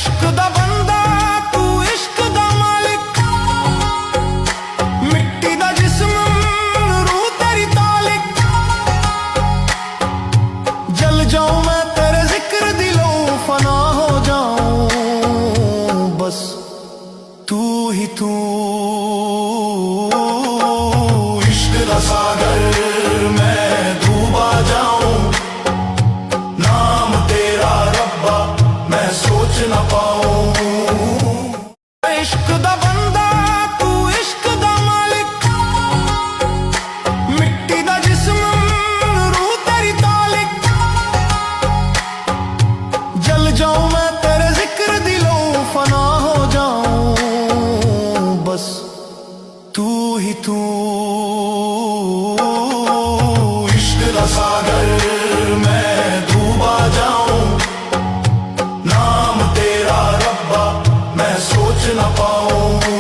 इश्क दा बंदा तू इश्क दा मालिक, मिट्टी दा जिस्म रूह तेरी तालिक। जल जाऊं मैं तेरे जिक्र दिलों फना हो जाऊं, बस तू ही तू। इश्क दा सागर मैं डूबा जाऊं, नाम तेरा रब्बा मैं सोच ना पाऊं। इश्क दा बंदा तू इश्क दा मालिक, मिट्टी दा जिस्म रूह तेरी तालिक। जल जाऊं मैं तेरे जिक्र दिलों फना हो जाऊं, बस तू ही तू। इश्क दा सागर मैं डूबा जाऊं, नाम तेरा रब्बा मैं सोच ना पाऊं।